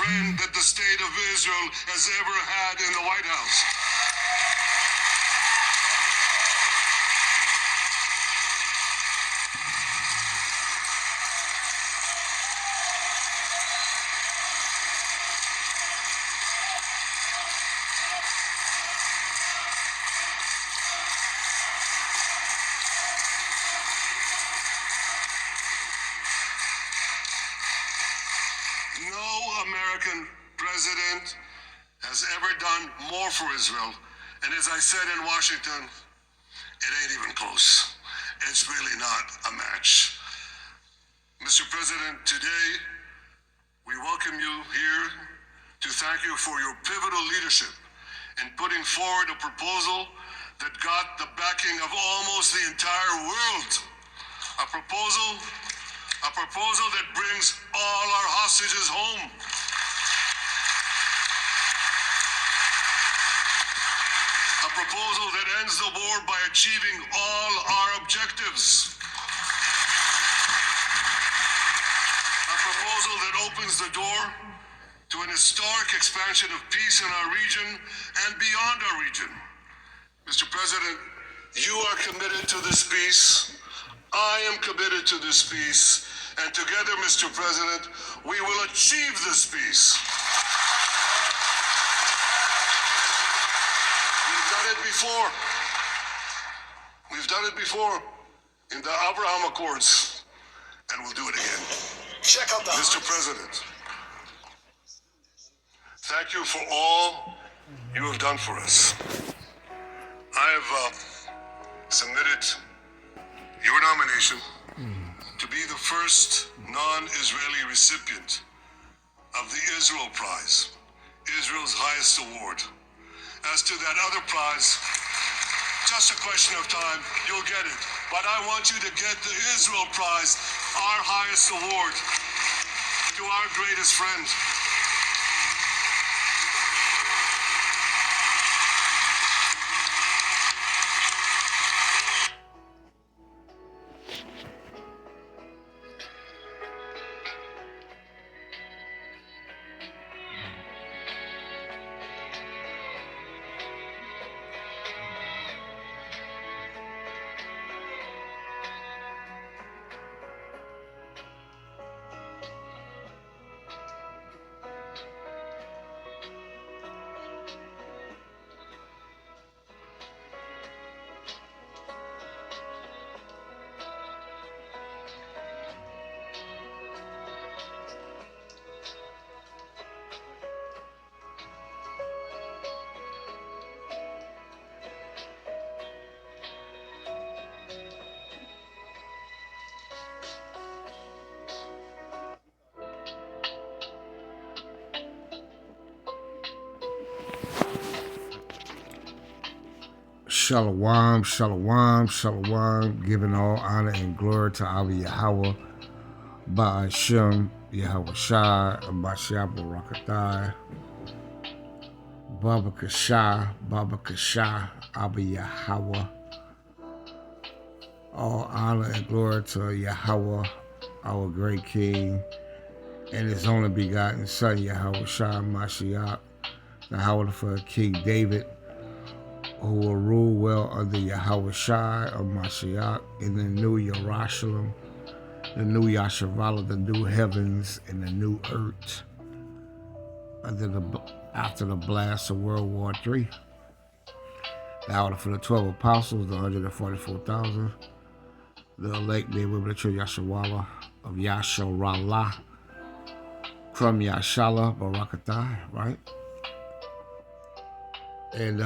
friend that the state of Israel has ever had in the White House. No American president has ever done more for Israel. And as I said in Washington, it ain't even close. It's really not a match. Mr. President, today we welcome you here to thank you for your pivotal leadership in putting forward a proposal that got the backing of almost the entire world. A proposal that brings all our hostages home. A proposal that ends the war by achieving all our objectives. A proposal that opens the door to an historic expansion of peace in our region and beyond our region. Mr. President, you are committed to this peace. I am committed to this peace. And together, Mr. President, we will achieve this peace. We've done it before. We've done it before in the Abraham Accords, and we'll do it again. Check out the Mr. President, thank you for all you have done for us. I have submitted your nomination to be the first non-Israeli recipient of the Israel Prize, Israel's highest award. As to that other prize, just a question of time, you'll get it. But I want you to get the Israel Prize, our highest award, to our greatest friend. Shalom, shalom, shalom, giving all honor and glory to our Yahweh, Ba'ashem, Yahweh Shai, Abashia Barakatai, Baba Kasha, Abba Yahweh. All honor and glory to Yahweh, our great King, and His only begotten Son, Yahweh Shai Mashiach, the Yahweh for King David, who will rule well under Yahweh Shai of Mashiach in the new Yerushalayim, the new Yashavala, the new heavens and the new earth, after the blast of World War III. The order for the 12 apostles, the 144,000, the elect men with the true Yashavala of Yasharallah from Yashala Barakatai, right? And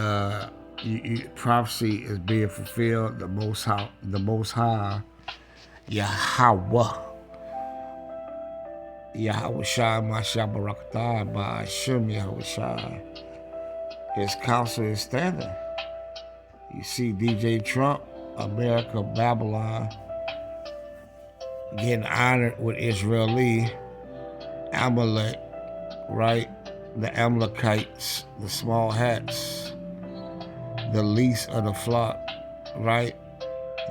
prophecy is being fulfilled. The Most High, Yahweh Shai, Mashiach Barakatai, Ba'ashem Yahweh Shai. His counsel is standing. You see DJ Trump, America, Babylon, getting honored with Israeli, Amalek, right? The Amalekites, the small hats, the least of the flock, right?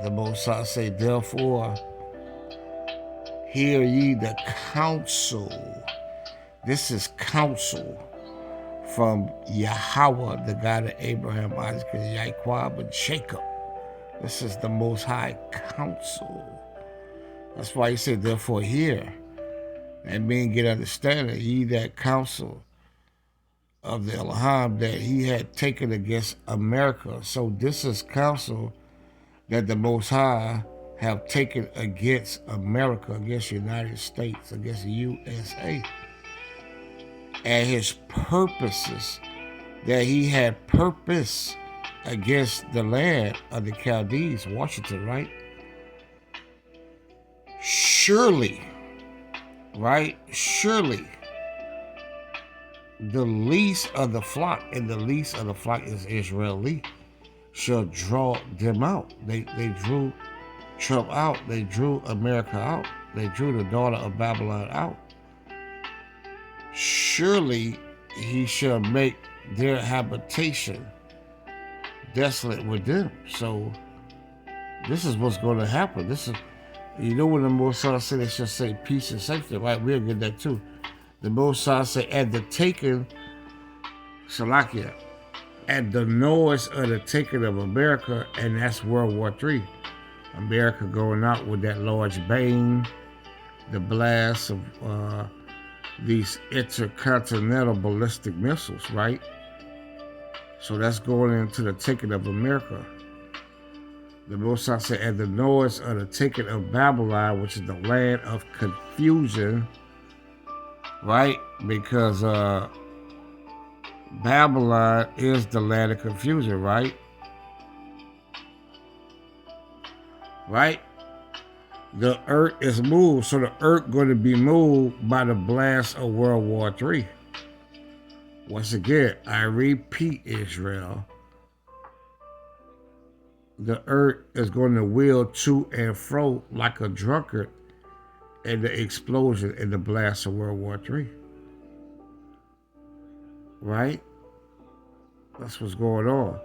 The Most High say, therefore, hear ye the counsel This is counsel from Yahweh, the God of Abraham, Isaac, and Jacob, and Jacob. This is the Most High counsel. That's why he said, therefore hear, and men get understanding, ye that counsel of the Elohim that he had taken against America. So this is counsel that the Most High have taken against America, against the United States, against the USA. And his purposes, that he had purpose against the land of the Chaldees, Washington, right? Surely, right? Surely, the least of the flock, and the least of the flock is Israeli, shall draw them out. They drew Trump out. They drew America out. They drew the daughter of Babylon out. Surely he shall make their habitation desolate with them. So this is what's going to happen. This is, you know, when the Most High said, they shall say peace and safety, right? We'll get that too. The Most High said, at the taking, Salakia, at the noise of the taking of America, and that's World War III. America going out with that large bang, the blast of these intercontinental ballistic missiles, right? So that's going into the taking of America. The Most High said, at the noise of the taking of Babylon, which is the land of confusion, right? Because Babylon is the land of confusion, right? Right? The earth is moved, so the earth going to be moved by the blast of World War III. Once again, I repeat, Israel, the earth is going to wheel to and fro like a drunkard in the explosion and the blast of World War III. Right? That's what's going on.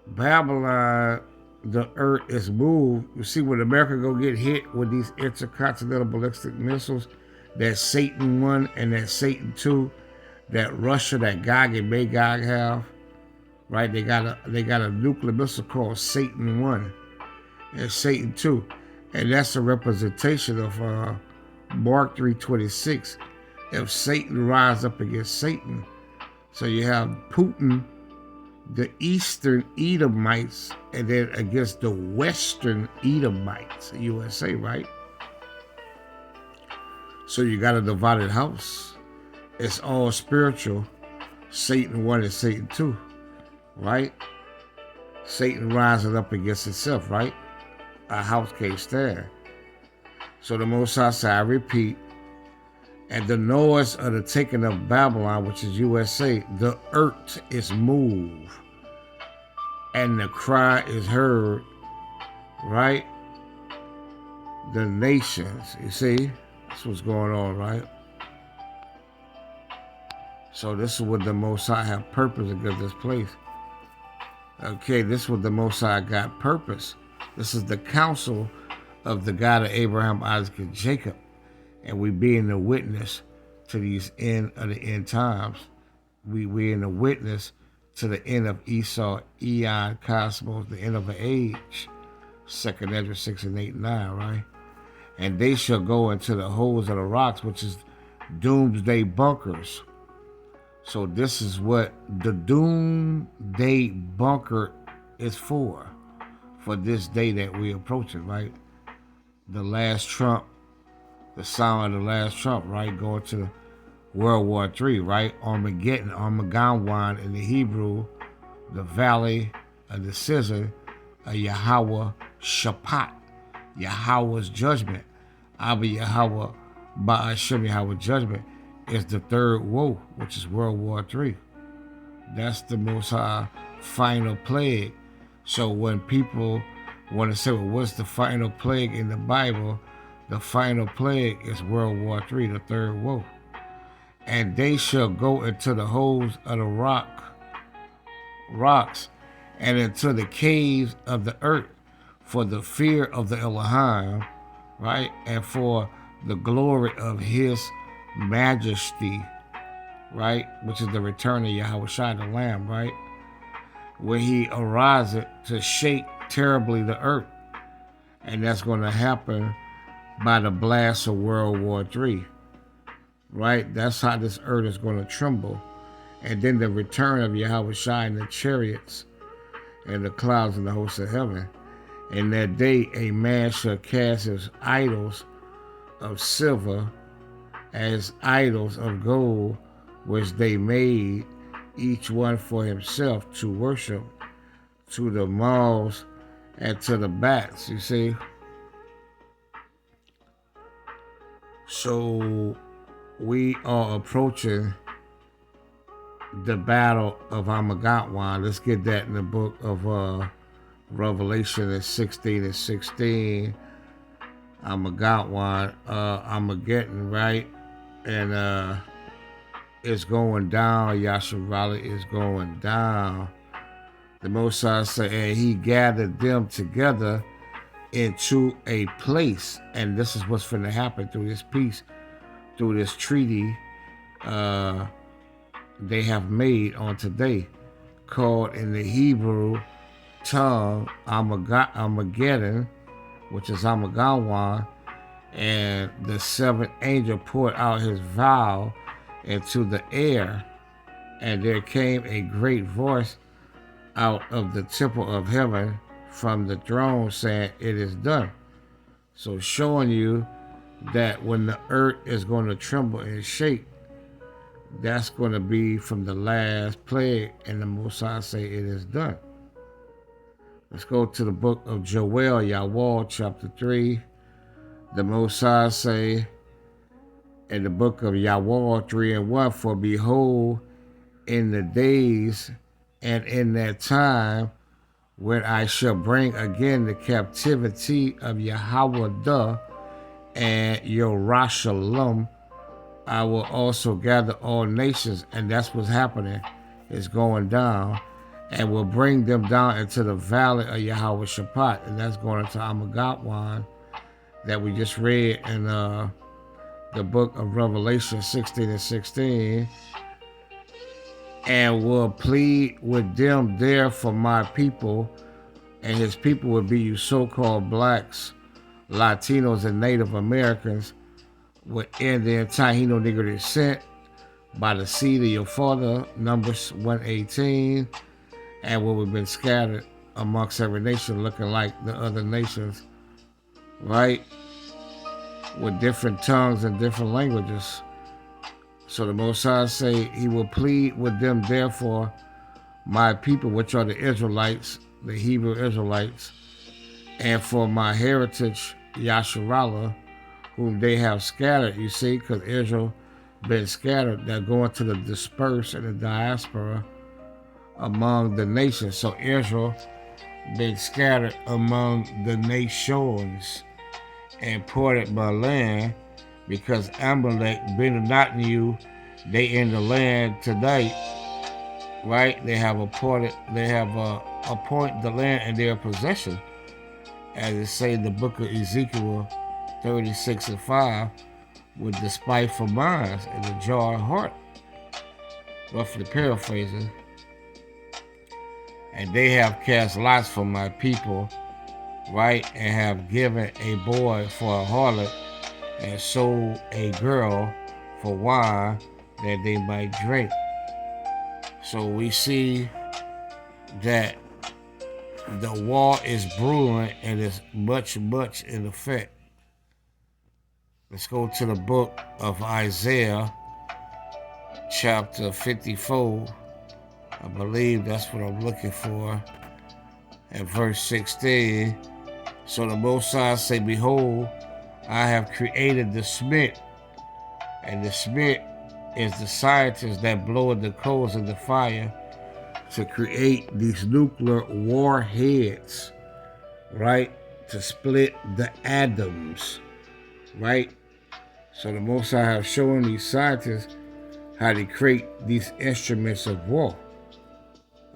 Babylon, the earth is moved. You see, when America go get hit with these intercontinental ballistic missiles, that Satan 1 and that Satan 2, that Russia, that Gog and Magog have, right? They got a nuclear missile called Satan 1 and Satan 2. And that's a representation of Mark 3:26. If Satan rise up against Satan. So you have Putin, the Eastern Edomites, and then against the Western Edomites, USA, right? So you got a divided house. It's all spiritual. Satan 1 and Satan 2, right? Satan rising up against itself, right? A house can't stand. So the Most High said, I repeat, at the noise of the taking of Babylon, which is USA, the earth is moved and the cry is heard, right? The nations, you see, that's what's going on, right? So this is what the Most High have purpose against this place. Okay, this is what the Most High got purpose. This is the counsel of the God of Abraham, Isaac, and Jacob. And we being the witness to these end of the end times. We in the witness to the end of Esau, Eon, Cosmos, the end of an age. 2nd Ezra 6 and 8 and 9, right? And they shall go into the holes of the rocks, which is doomsday bunkers. So this is what the doomsday bunker is for this day that we approaching, right? The last trump, the sound of the last trump, right? Going to World War III, right? Armageddon, Armageddon in the Hebrew, the valley of the scissor of Yahweh Shaphat, Yahweh's judgment. Abba Yahweh, Ba'ashem Yahweh judgment is the third woe, which is World War III. That's the Most High final plague. So when people want to say, well, what's the final plague in the Bible? The final plague is World War III, the third woe. And they shall go into the holes of the rocks, and into the caves of the earth, for the fear of the Elohim, right? And for the glory of his majesty, right? Which is the return of Yahweh Shai the Lamb, right? Where he arises to shake terribly the earth. And that's going to happen by the blast of World War III, right? That's how this earth is going to tremble. And then the return of Yahweh Shai and the chariots and the clouds and the hosts of heaven. In that day, a man shall cast his idols of silver as idols of gold, which they made, each one for himself to worship, to the moths and to the bats, you see. So we are approaching the battle of Armageddon. Let's get that in the book of Revelation at 16:16. Armageddon, right? And it's going down. Yasharala is going down. The Most High said, and he gathered them together into a place. And this is what's going to happen through this peace, through this treaty they have made on today, called in the Hebrew tongue Armageddon, which is Armageddon. And the seventh angel poured out his vial into the air, and there came a great voice out of the temple of heaven from the throne saying, it is done. So showing you that when the earth is going to tremble and shake, that's going to be from the last plague, and the Most High say it is done. Let's go to the book of Joel, Yahweh, chapter 3. The Most High say in the book of Yahweh 3:1, for behold, in the days and in that time when I shall bring again the captivity of Yahweh and Yerushalayim, I will also gather all nations, and that's what's happening. It's going down, and will bring them down into the valley of Yahweh Shaphat, and that's going into Armageddon that we just read in the book of Revelation 16:16, and will plead with them there for my people, and his people will be you so-called blacks, Latinos, and Native Americans, within the entire Taino Negro descent by the seed of your father, Numbers 1:18, and will have been scattered amongst every nation looking like the other nations, right? With different tongues and different languages. So the Most High say he will plead with them therefore my people, which are the Israelites, the Hebrew Israelites, and for my heritage, Yasharala, whom they have scattered, you see, because Israel been scattered. They're going to the dispersed and the diaspora among the nations. So Israel been scattered among the nations and ported by land, because Amalek, Benadotnu, they in the land today, right? They have appointed the land in their possession, as it say in the book of Ezekiel 36:5, with the spiteful minds and the jarred heart, roughly paraphrasing. And they have cast lots for my people, right, and have given a boy for a harlot, and sold a girl for wine that they might drink. So we see that the war is brewing and is much in effect. Let's go to the book of Isaiah, chapter 54. I believe that's what I'm looking for. At verse 16. So the Most High say, behold, I have created the smith, and the smith is the scientist that bloweth the coals of the fire to create these nuclear warheads, right? To split the atoms, right? So the Most High have shown these scientists how to create these instruments of war,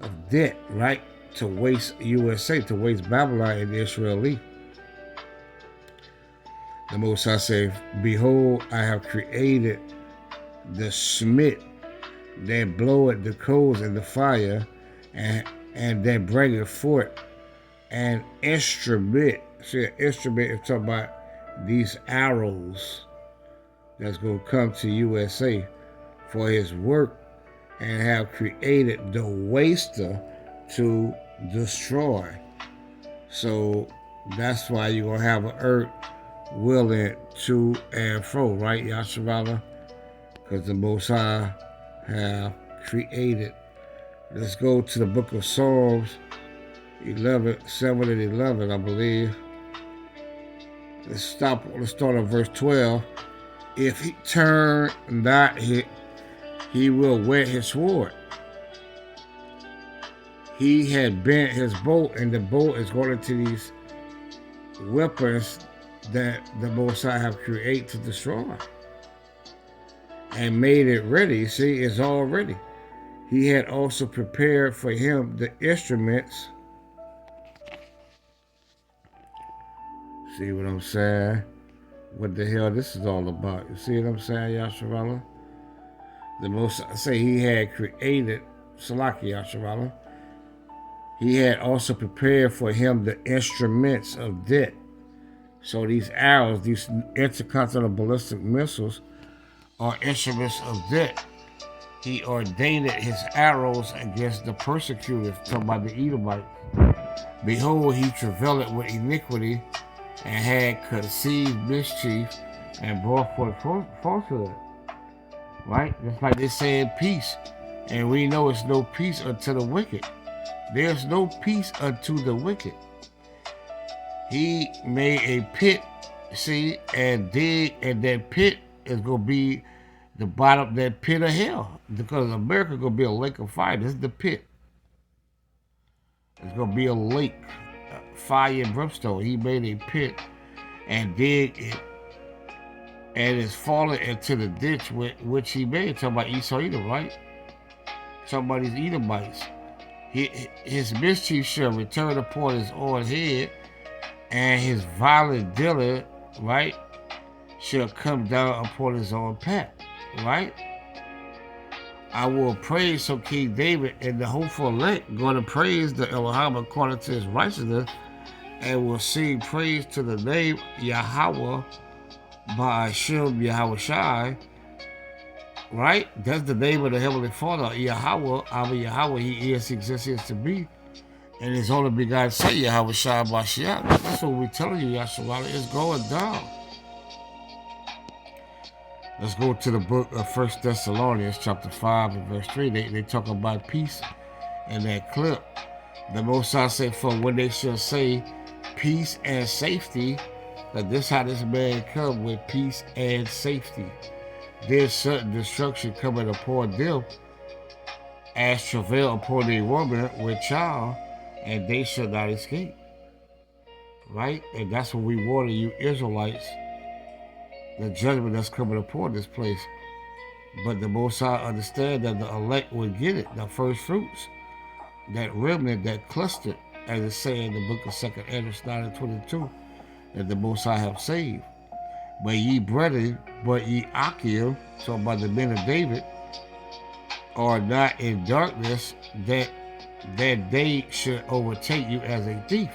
of death, right? To waste USA, to waste Babylon and Israel. The Most High said, behold, I have created the smith that bloweth the coals in the fire, and that bringeth forth an instrument. See, an instrument is talking about these arrows that's going to come to USA for his work, and have created the waster to destroy. So that's why you're going to have an earth willing to and fro, right, Yashavala? Because the Most High have created. Let's go to the book of Psalms 7 and 11, I believe. Let's start on verse 12. If he turn not, he will whet his sword. He had bent his bow, and the bow is going into these weapons that the Most High have created to destroy, and made it ready. See, it's all ready. He had also prepared for him the instruments. See what I'm saying? What the hell this is all about? You see what I'm saying, Yasharala? The Most say he had created, Salaki Yasharala. He had also prepared for him the instruments of death. So these arrows, these intercontinental ballistic missiles, are instruments of death. He ordained his arrows against the persecutors, talking about the Edomites. Behold, he travailed with iniquity, and had conceived mischief, and brought forth falsehood. Right? Just like they said peace. And we know it's no peace unto the wicked. There's no peace unto the wicked. He made a pit, see, and dig, and that pit is going to be the bottom, that pit of hell. Because America is going to be a lake of fire. This is the pit. It's going to be a lake, fire and brimstone. He made a pit and dig it, and it's fallen into the ditch which he made. Talking about Esau Edom, right? Talking about these Edomites. His mischief shall return upon his own head, and his violent dealer, right, shall come down upon his own path, right? I will praise, so King David and the hopeful elect going to praise the Elohim according to his righteousness, and will sing praise to the name Yahweh by Hashem Yahweh Shai, right? That's the name of the Heavenly Father, Yahweh, Abba Yahweh. He is, he exists, he is to be. And his only begotten Son, Yahweh Shai Mashiach. That's what we're telling you, Yahshua. It's going down. Let's go to the book of 1 Thessalonians, chapter 5 and verse 3. They talk about peace in that clip. The Most High said, for when they shall say peace and safety, that this how this man come with peace and safety. There's certain destruction coming upon them, as travail upon a woman with child, and they shall not escape. Right? And that's what we warn you Israelites, the judgment that's coming upon this place. But the Most High understand that the elect will get it, the first fruits, that remnant, that cluster, as it says in the book of 2 Esdras 9 and 22, that the Most High have saved. But ye brethren, but ye Achium, so by the men of David, are not in darkness, that they should overtake you as a thief.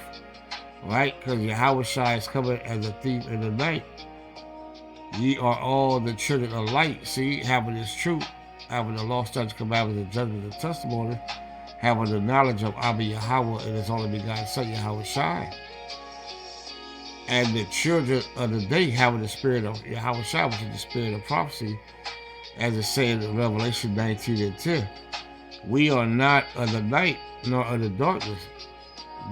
Right? Because Yahweh Shai is coming as a thief in the night. Ye are all the children of light, see, having this truth, having the law, statutes, commandments, and judgment, and testimony, having the knowledge of Abba Yahweh and his only begotten Son, Yahweh Shai. And the children of the day having the spirit of Yahweh Shai, which is the spirit of prophecy, as it says in Revelation 19 and 10. We are not of the night, nor of the darkness.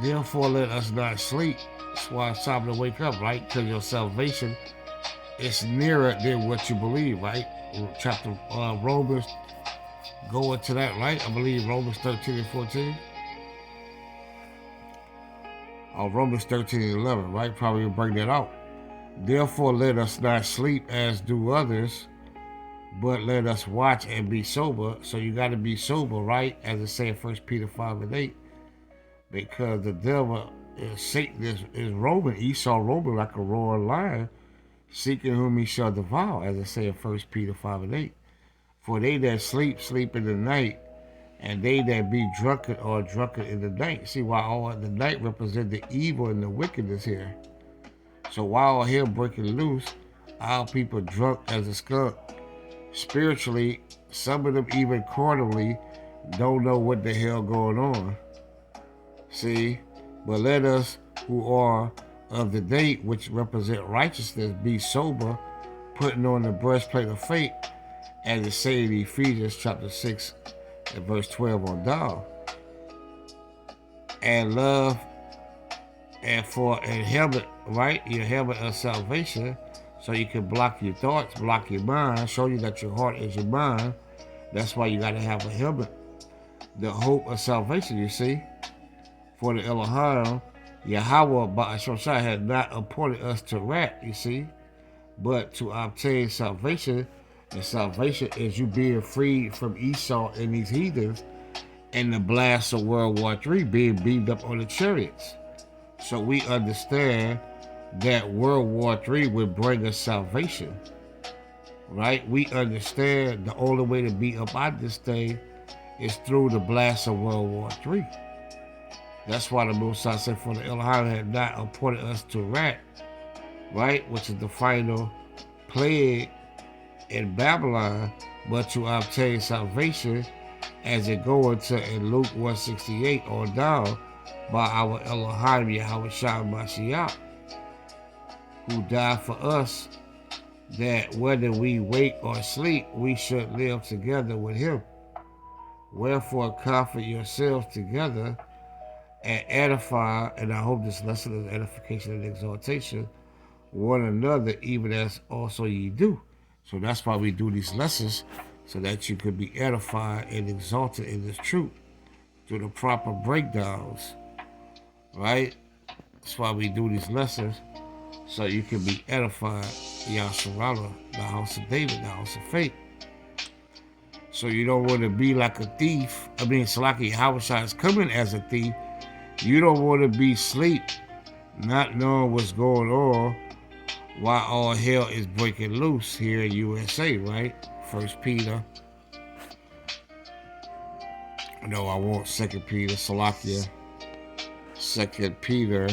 Therefore let us not sleep. That's why it's time to wake up, right? Because your salvation is nearer than what you believe, right? Chapter Romans, go into that, right? I believe Romans 13 and 14. Romans 13 and 11, right? Probably will bring that out. Therefore let us not sleep as do others, but let us watch and be sober. So you got to be sober, right? As it says 1 Peter 5 and 8. Because the devil, Satan is roaming, Esau roaming like a roaring lion, seeking whom he shall devour, as it says 1 Peter 5 and 8. For they that sleep, sleep in the night, and they that be drunken are drunken in the night. See, why all the night represent the evil and the wickedness here. So while all hell breaking loose, our people drunk as a skunk. Spiritually, some of them even carnally don't know what the hell going on. See, but let us who are of the day, which represent righteousness, be sober, putting on the breastplate of faith, as it say in Ephesians chapter 6 and verse 12 on down. And love, and for a helmet, right? Your helmet of salvation, so you can block your thoughts, block your mind, show you that your heart is your mind. That's why you got to have a helmet. The hope of salvation, you see. For the Elohim, Yahweh Ba'ashosha had not appointed us to wrath, you see, but to obtain salvation. And salvation is you being freed from Esau and these heathens and the blast of World War III, being beamed up on the chariots. So we understand that World War III would bring us salvation, right? We understand the only way to be up out this thing is through the blast of World War III. That's why the Mosai said, for the Elohim had not appointed us to wrath, right? Which is the final plague in Babylon, but to obtain salvation, as it go into in Luke 168 on down, by our Elohim Yahweh Shah Mashiach, who died for us, that whether we wake or sleep, we should live together with him. Wherefore comfort yourselves together and edify, and I hope this lesson is edification and exhortation, one another, even as also ye do. So that's why we do these lessons, so that you could be edified and exalted in this truth through the proper breakdowns, right? That's why we do these lessons, so you can be edified, Yasharala, the house of David, the house of faith. So you don't want to be like a thief. I mean, Salaki Hawashai is coming as a thief. You don't want to be asleep, not knowing what's going on, while all hell is breaking loose here in USA, right? 1 Peter. No, I want 2 Peter, Salakia. 2 Peter,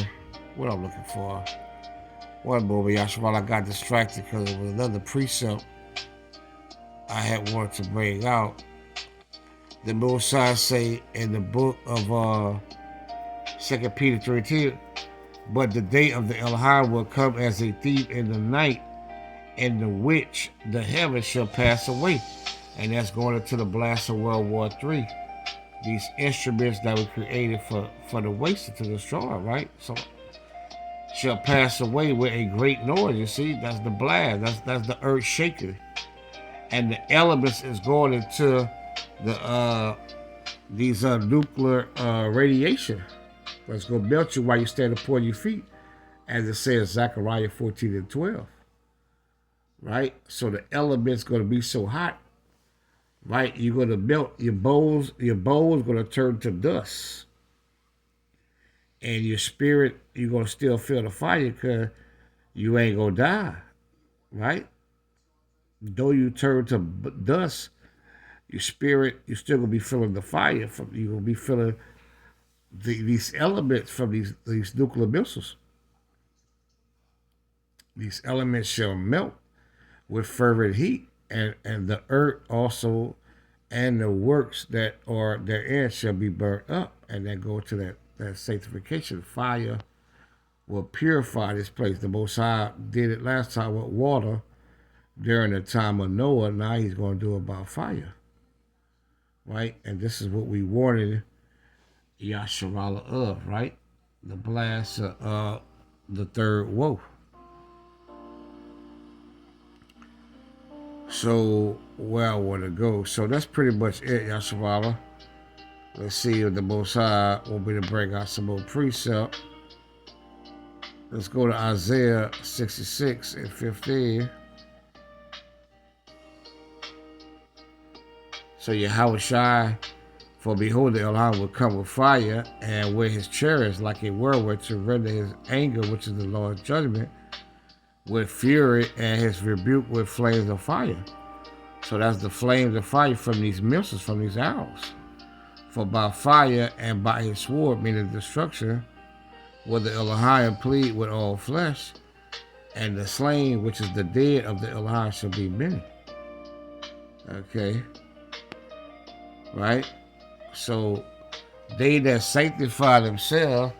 what I'm looking for. One moment, Yashua, I got distracted because it was another precept I had wanted to bring out. The Mosai say in the book of 2 Peter 3:10, but the day of the Elohim will come as a thief in the night, in the which the heavens shall pass away. And that's going into the blast of World War III. These instruments that were created for the waster to destroy, right? So shall pass away with a great noise. You see, that's the blast. That's the earth shaking, and the elements is going into the these nuclear radiation. That's going to melt you while you stand upon your feet, as it says Zechariah 14:12. Right? So the element's going to be so hot, right? You're going to melt your bones. Your bones going to turn to dust. And your spirit, you're going to still feel the fire because you ain't going to die, right? Though you turn to dust, your spirit, you're still going to be feeling the fire. You're going to be feeling these elements from these nuclear missiles. These elements shall melt with fervent heat, and the earth also, and the works that are therein shall be burnt up, and then go to that sanctification. Fire will purify this place. The Most High did it last time with water during the time of Noah. Now he's going to do it about fire, right? And this is what we wanted Yasharala of, right? The blast of the third woe. So where I want to go. So that's pretty much it, Yasharala. Let's see if the Most High want me to bring out some more precept. Let's go to Isaiah 66:15. So Yahweh Shai, for behold, the Elohim will come with fire, and with his chariots like a whirlwind, to render his anger, which is the Lord's judgment, with fury, and his rebuke with flames of fire. So that's the flames of fire from these missiles, from these arrows. For by fire and by his sword, meaning destruction, will the Elohim plead with all flesh, and the slain, which is the dead of the Elohim, shall be many. Okay. Right? So they that sanctify themselves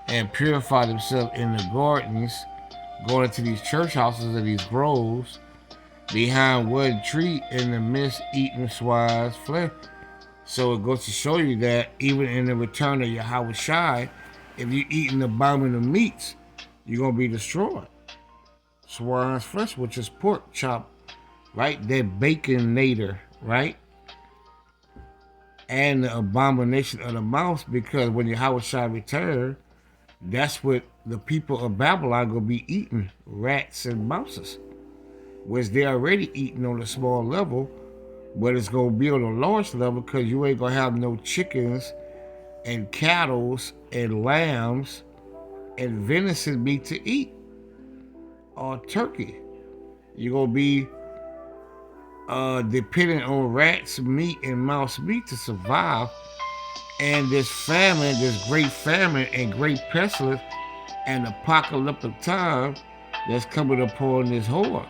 and purify themselves in the gardens, going into these church houses and these groves, behind one tree in the midst, eating swine's flesh. So it goes to show you that even in the return of Yahweh Shai, if you're eating abominable meats, you're going to be destroyed. Swine's flesh, which is pork chop, right? That baconator, right? And the abomination of the mouse, because when Yahweh Shai return, that's what the people of Babylon going to be eating, rats and mouses, which they're already eating on a small level, but it's going to be on a large level because you ain't going to have no chickens and cattle and lambs and venison meat to eat, or turkey. You're going to be dependent on rats meat and mouse meat to survive. And this famine, this great famine and great pestilence and apocalyptic time that's coming upon this horde.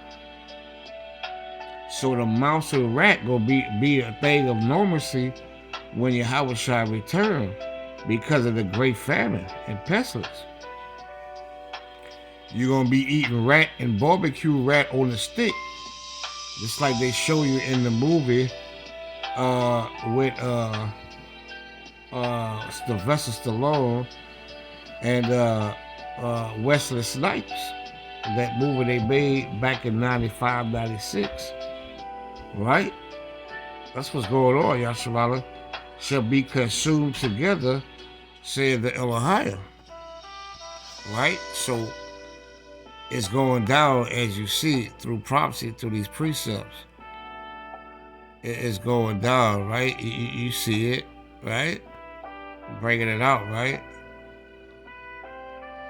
So the mouse or the rat gonna be a thing of normalcy when Yahweh Shai return, because of the great famine and pestilence. You're gonna be eating rat and barbecue rat on a stick, just like they show you in the movie with Sylvester Stallone and Wesley Snipes. That movie they made back in 95, 96. Right? That's what's going on, Yasharala. Shall be consumed together, said the Elohim. Right? So it's going down as you see it through prophecy, through these precepts. It's going down, right? You see it, right? Bringing it out, right?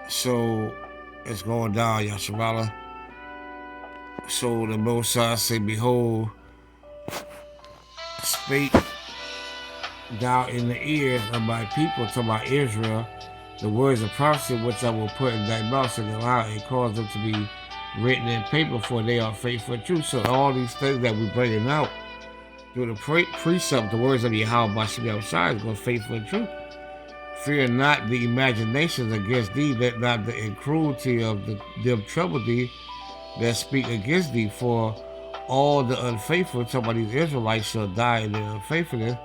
So it's going down, Yasharala. So the Most High say, behold, spake thou in the ears of my people, to my Israel, the words of prophecy which I will put in thy mouth, and allow and cause them to be written in paper, for they are faithful and true. So all these things that we're bringing out through the precept, the words of Yahweh Bashem Shai is going faithful and true. Fear not the imaginations against thee, let not the cruelty of them trouble thee that speak against thee, for all the unfaithful, talking about these Israelites, shall die in their unfaithfulness.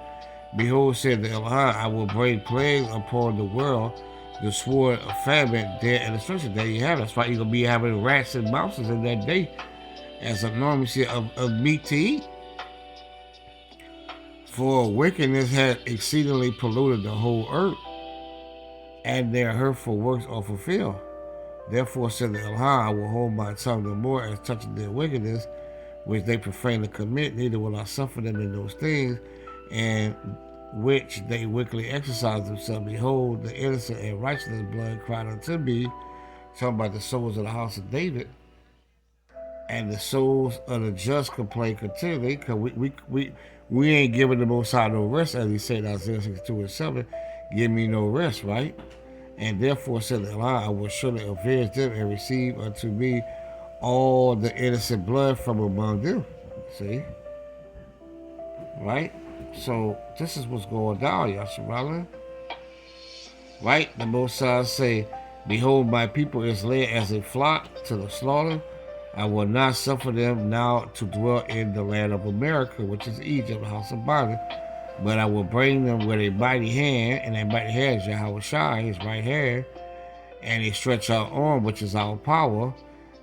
Behold, said the Elohim, I will bring plagues upon the world, the sword of famine, death, and destruction. There you have it. That's why you're going to be having rats and mouses in that day as a normalcy of meat to eat. For wickedness hath exceedingly polluted the whole earth, and their hurtful works are fulfilled. Therefore said the Elohim, I will hold my tongue no more as touching their wickedness, which they profanely commit, neither will I suffer them in those things, and which they wickedly exercise themselves. Behold, the innocent and righteous blood cried unto me, talking about the souls of the house of David, and the souls of the just complain continually, because we ain't giving the Most High no rest, as he said in Isaiah 62:7, give me no rest, right? And therefore said the Elohim, I will surely avenge them and receive unto me all the innocent blood from among them. See? Right? So this is what's going down, Yasharala. Right? The Most High say, behold, my people is led as a flock to the slaughter. I will not suffer them now to dwell in the land of America, which is Egypt, the house of bondage. But I will bring them with a mighty hand, and a mighty hand is Yahweh Shai, his right hand, and a stretched out arm, which is our power,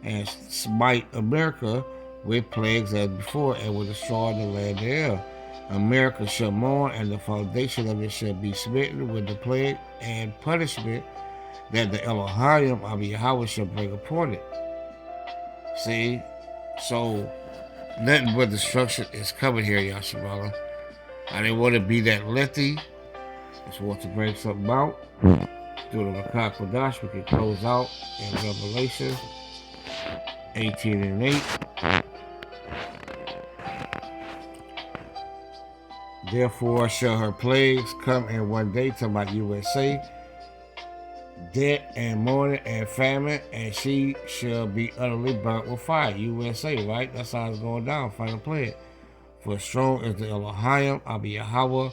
and smite America with plagues as before, and will destroy the land thereof. America shall mourn, and the foundation of it shall be smitten with the plague and punishment that the Elohim of Yahweh shall bring upon it. See? So, nothing but destruction is coming here, Yasharala. I didn't want to be that lengthy. Just want to bring something out. Through the Makah Kodash, we can close out in Revelation 18:8. Therefore shall her plagues come in one day, to my USA, debt and mourning and famine, and she shall be utterly burnt with fire. USA, right? That's how it's going down. Final plague. For strong is the Elohim, Abi Yahweh,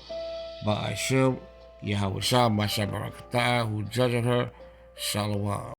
Ba'ashim, Yahweh Shah, Masha Barakatah, who judged her. Shalom.